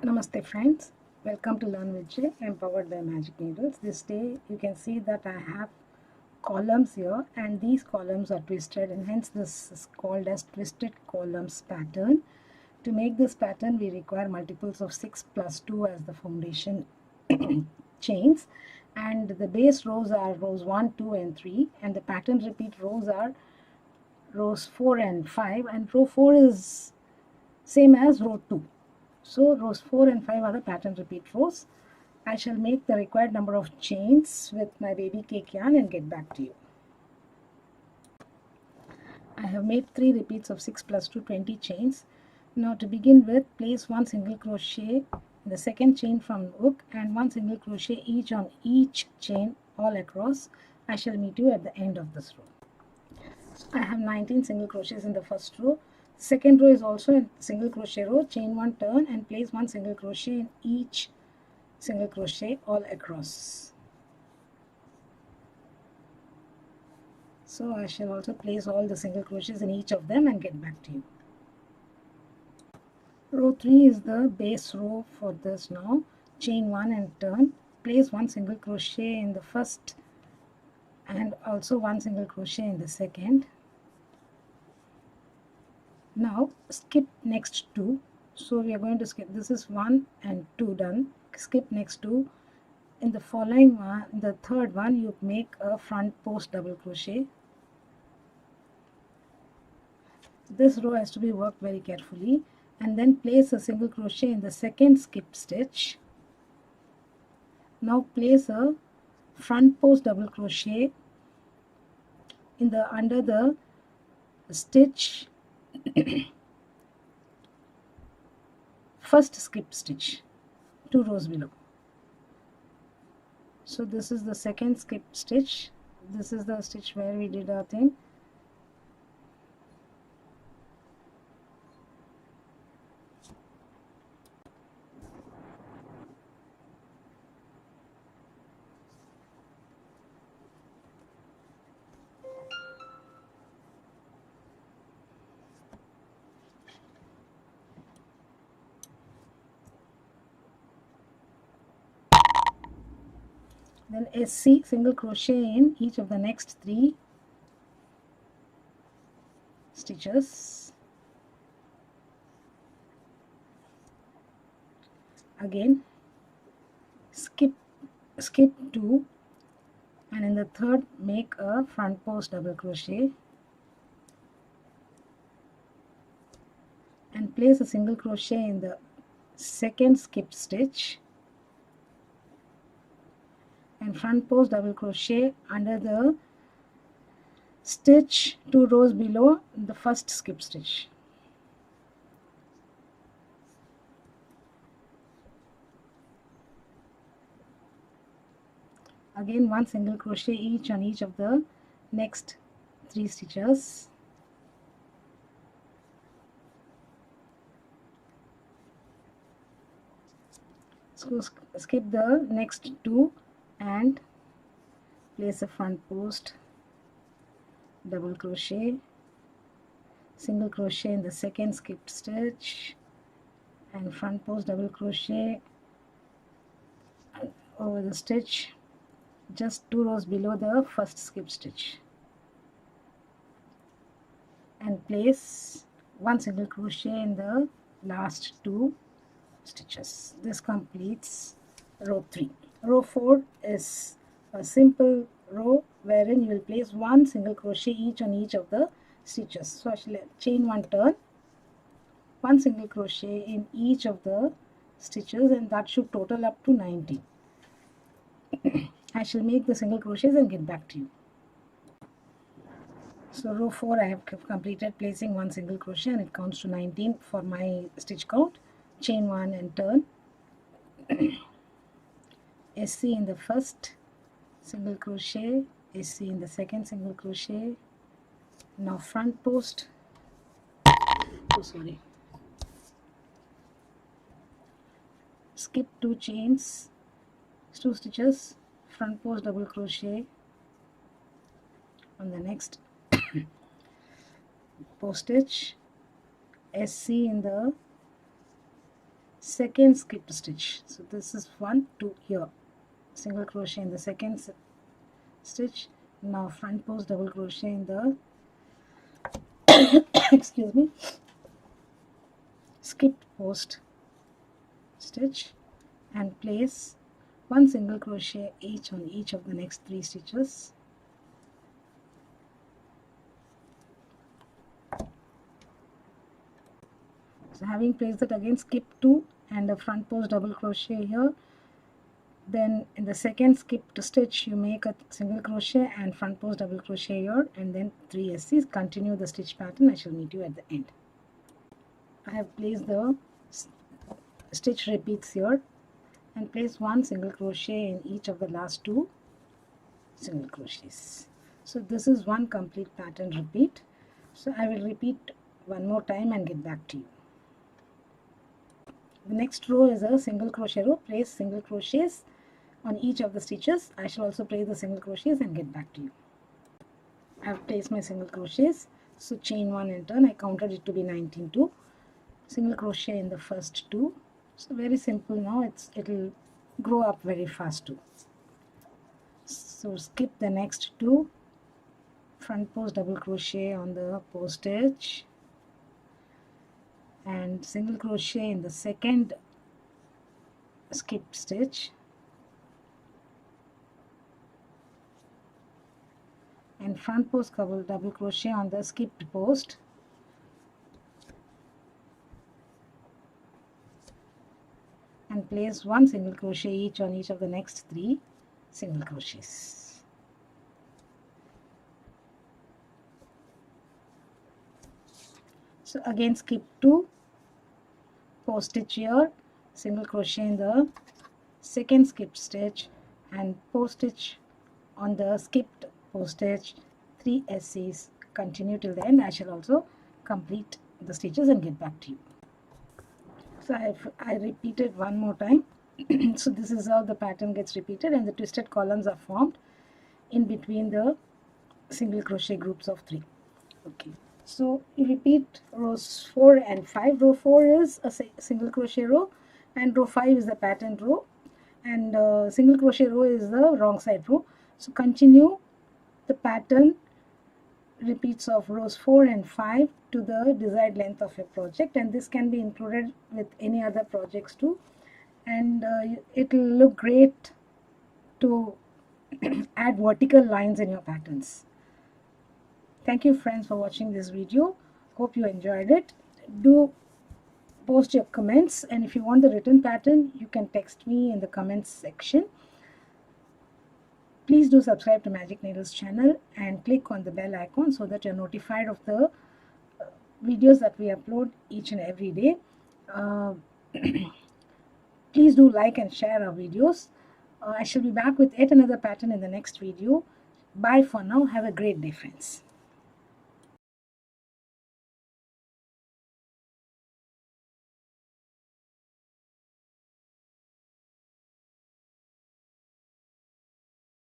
Namaste friends, welcome to Learn with J. I am powered by Magic Needles. This day you can see that I have columns here and these columns are twisted and hence this is called as twisted columns pattern. To make this pattern we require multiples of 6 plus 2 as the foundation chains, and the base rows are rows 1, 2 and 3, and the pattern repeat rows are rows 4 and 5, and row 4 is same as row 2. So rows 4 and 5 are the pattern repeat rows. I shall make the required number of chains with my baby cake yarn and get back to you. I have made 3 repeats of 6 plus 2, 20 chains. Now to begin with, place 1 single crochet in the second chain from the hook and 1 single crochet each on each chain all across. I shall meet you at the end of this row. I have 19 single crochets in the first row. Second row is also a single crochet row. Chain 1, turn and place 1 single crochet in each single crochet all across. So I shall also place all the single crochets in each of them and get back to you. Row 3 is the base row for this now. Chain 1 and turn. Place 1 single crochet in the first and also 1 single crochet in the second. Now skip next 2. So we are going to skip, this is 1 and 2 done. Skip next 2. In the following one, the third one, you make a front post double crochet. This row has to be worked very carefully, and then place a single crochet in the second skip stitch. Now place a front post double crochet in the under the stitch first skip stitch 2 rows below. So this is the second skip stitch. This is the stitch where we did our thing. Then SC single crochet in each of the next 3 stitches. Again skip 2 and in the third make a front post double crochet and place a single crochet in the second skip stitch and front post double crochet under the stitch 2 rows below the first skip stitch. Again 1 single crochet each on each of the next 3 stitches. So skip the next 2 and place a front post double crochet, single crochet in the second skip stitch and front post double crochet over the stitch just 2 rows below the first skip stitch and place 1 single crochet in the last 2 stitches. This completes row 3. Row 4 is a simple row wherein you will place 1 single crochet each on each of the stitches. So I shall chain 1, turn, 1 single crochet in each of the stitches, and that should total up to 19. I shall make the single crochets and get back to you. So row 4 I have completed placing 1 single crochet and it counts to 19 for my stitch count. Chain 1 and turn, SC in the first single crochet, SC in the second single crochet. Now front post, skip 2 chains, 2 stitches, front post double crochet on the next post stitch, SC in the second skip stitch. So this is 1, 2 here, single crochet in the second stitch. Now front post double crochet in the excuse me, skipped post stitch, and place 1 single crochet each on each of the next 3 stitches. So having placed that, again skip 2 and a front post double crochet here. Then in the second skipped stitch you make a single crochet and front post double crochet here, and then 3 SCs. Continue the stitch pattern. I shall meet you at the end. I have placed the stitch repeats here and place 1 single crochet in each of the last 2 single crochets. So this is one complete pattern repeat. So I will repeat one more time and get back to you. The next row is a single crochet row. Place single crochets on each of the stitches. I shall also place the single crochets and get back to you. I have placed my single crochets. So chain 1 and turn. I counted it to be 19 2. Single crochet in the first 2. So very simple now. It'll grow up very fast too. So skip the next 2. Front post double crochet on the post stitch and single crochet in the second skip stitch, and front post double crochet on the skipped post, and place 1 single crochet each on each of the next 3 single crochets. So again skip 2, post stitch here, single crochet in the second skip stitch and post stitch on the skipped post stitch, 3 SCs. Continue till the end. I shall also complete the stitches and get back to you. So I repeated one more time. So this is how the pattern gets repeated, and the twisted columns are formed in between the single crochet groups of 3. Okay. So you repeat rows 4 and 5. Row 4 is a single crochet row and row 5 is the pattern row, and single crochet row is the wrong side row. So continue the pattern repeats of rows 4 and 5 to the desired length of your project, and this can be included with any other projects too, and it will look great to add vertical lines in your patterns. Thank you friends for watching this video. Hope you enjoyed it. Do post your comments, and if you want the written pattern you can text me in the comments section. Please do subscribe to Magic Needles channel and click on the bell icon so that you're notified of the videos that we upload each and every day. Please do like and share our videos. I shall be back with yet another pattern in the next video. Bye for now. Have a great day friends.